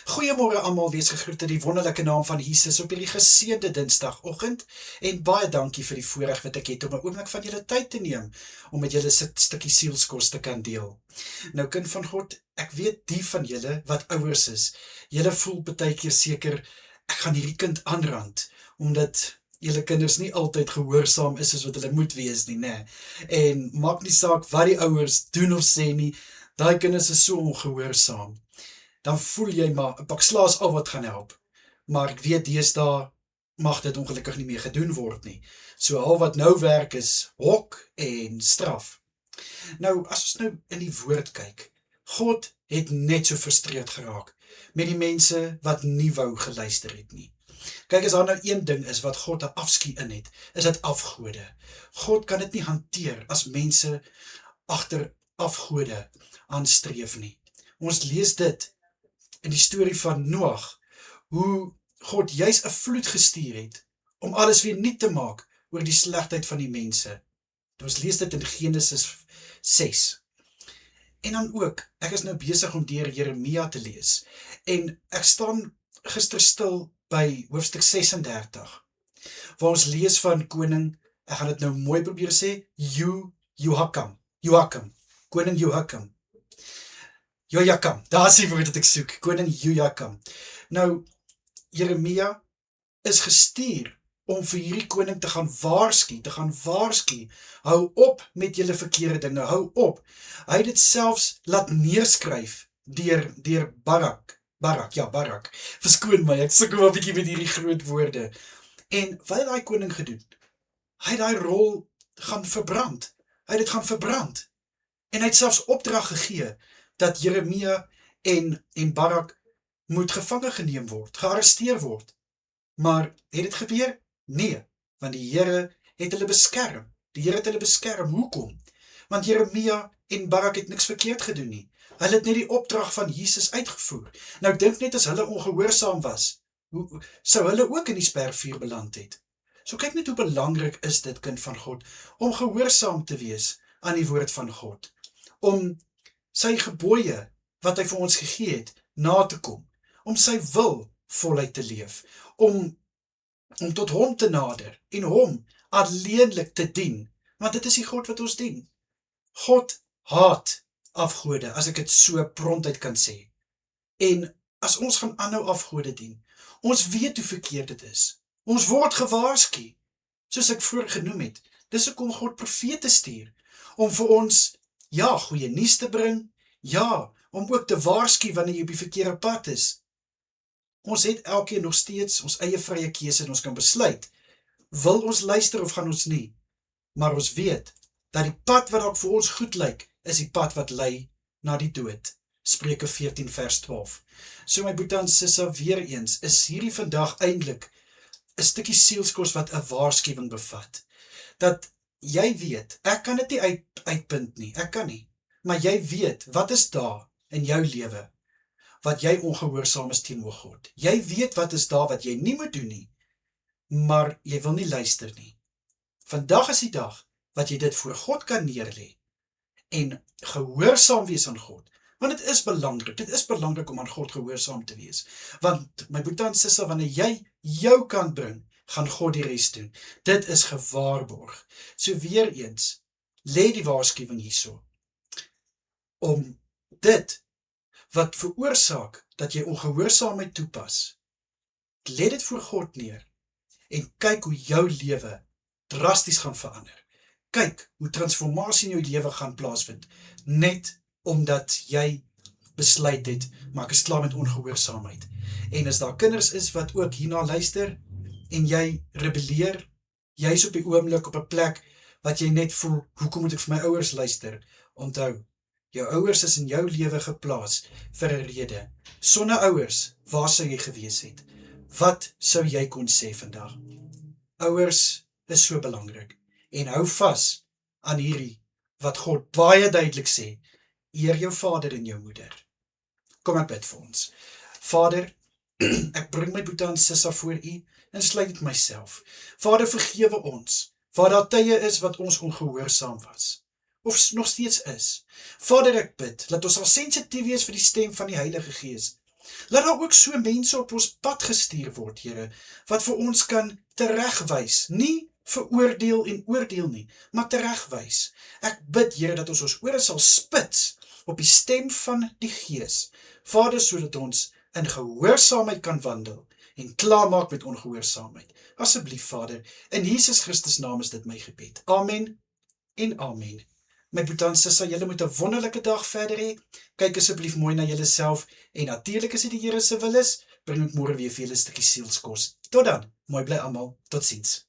Goeiemôre almal, wees gegroet in die wonderlike naam van Jesus op hierdie geseënde Dinsdagoggend en baie dankie vir die voorreg wat ek het om 'n oomblik van julle tyd te neem om met julle 'n stukkie sielskos te kan deel. Nou kind van God, ek weet die van julle wat ouers is, julle voel baie keer seker ek gaan hierdie kind aanrand omdat julle kinders nie altyd gehoorsaam is soos wat hulle moet wees nie, né? En maak nie saak wat die ouers doen of sê nie, daai kinders is so ongehoorsaam. Dan voel jy maar, 'n pak slaas al wat gaan help. Maar ek weet deesdae mag dit ongelukkig nie meer gedoen word nie. So al wat nou werk is hok en straf. Nou, as ons nou in die woord kyk, God het net so frustreerd geraak met die mense wat nie wou geluister het nie. Kyk, as daar nou een ding is wat God 'n afskie in het, is dit afgode. God kan dit nie hanteer as mense agter afgode aanstreef nie. Ons lees dit in die storie van Noag, hoe God juis 'n vloed gestuur het, om alles weer nuut te maak oor die slegheid van die mense. Ons lees dit in Genesis 6. En dan ook, ek is nou besig om deur Jeremia te lees, en ek staan gister stil by hoofstuk 36, waar ons lees van koning, ek gaan dit nou mooi probeer sê, Joachim, koning Joachim, daar is die woord wat ek soek, koning Joachim. Nou, Jeremia is gestuur om vir hierdie koning te gaan waarsku, hou op met julle verkeerde dinge, hou op. Hy het dit selfs laat neerskryf deur Barak, verskoon my, ek sukkel wel 'n bietjie met hierdie groot woorde. En wat het daai koning gedoen? Hy het daai rol gaan verbrand, en hy het selfs opdrag gegee, dat Jeremia en Barak moet gevange geneem word, gearresteer word. Maar het dit gebeur? Nee, want die Here het hulle beskerm. Hoekom? Want Jeremia en Barak het niks verkeerd gedoen nie. Hulle het net die opdrag van Jesus uitgevoer. Nou dink net as hulle ongehoorsaam was, sou hulle ook in die spervuur beland het. So kyk net hoe belangrik is dit, kind van God, om gehoorsaam te wees aan die woord van God, om sy gebooie, wat hy vir ons gegee het, na te kom, om sy wil voluit te leef, om tot hom te nader, en hom alleenlik te dien, want dit is die God wat ons dien. God haat afgode, as ek dit so prontuit kan sê, en as ons gaan aanhou afgode dien, ons weet hoe verkeerd dit is, ons word gewaarsku, soos ek voor genoem het, dis hoekom God profete stuur, om vir ons, ja, goeie nuus te bring, ja, om ook te waarsku wanneer jy op die verkeerde pad is. Ons het elkeen nog steeds ons eie vrye keuse en ons kan besluit, wil ons luister of gaan ons nie, maar ons weet, dat die pad wat dalk vir ons goed lyk, is die pad wat lei na die dood. Spreuke 14 vers 12. So my boetie en sisse, weer eens, is hierdie vandag eintlik 'n stukkie sielskos wat 'n waarskuwing bevat, dat jy weet, ek kan dit nie uitpunt nie, ek kan nie, maar jy weet, wat is daar in jou lewe, wat jy ongehoorsaam is teenoor God. Jy weet wat is daar wat jy nie moet doen nie, maar jy wil nie luister nie. Vandag is die dag wat jy dit voor God kan neerlê en gehoorsaam wees aan God. Want dit is belangrik om aan God gehoorsaam te wees. Want my boetie en sisse, wanneer jy jou kant bring, gaan God die res doen. Dit is gewaarborg. So weer eens, lê die waarskuwing hierso, om dit wat veroorsaak dat jy ongehoorsaamheid toepas, lê dit voor God neer en kyk hoe jou lewe drasties gaan verander. Kyk hoe transformasie in jou lewe gaan plaasvind, net omdat jy besluit het, maar ek is klaar met ongehoorsaamheid. En as daar kinders is wat ook hierna luister, en jy rebelleer, jy is op die oomblik op 'n plek, wat jy net voel, hoekom moet ek vir my ouers luister? Onthou, jou ouers is in jou lewe geplaas, vir 'n rede. Sonder ouers, waar sou jy gewees het? Wat sou jy kon sê vandag? Ouers is so belangrik, en hou vas aan hierdie, wat God baie duidelik sê, eer jou vader en jou moeder. Kom ek bid vir ons. Vader, ek bring my boetie en sissa voor u, en sluit dit myself. Vader, vergewe ons, waar daar tye is wat ons ongehoorsaam was, of nog steeds is. Vader, ek bid, laat ons al sensitief wees vir die stem van die Heilige Gees, Laat daar ook so mense op ons pad gestuur word, Here, wat vir ons kan teregwys, nie veroordeel en oordeel nie, maar teregwys. Ek bid, Here, dat ons ore sal spits op die stem van die Gees, Vader, sodat ons in gehoorsaamheid kan wandel en klaarmaak met ongehoorsaamheid. Asseblief, Vader, in Jesus Christus naam is dit my gebed. Amen en amen. My broer en suster, julle moet 'n wonderlike dag verder hê. Kyk asseblief mooi na julleself en natuurlik as dit die Here se wil is, bring ek môre weer vir julle 'n stukkie sielskos. Tot dan, mooi bly almal. Totsiens.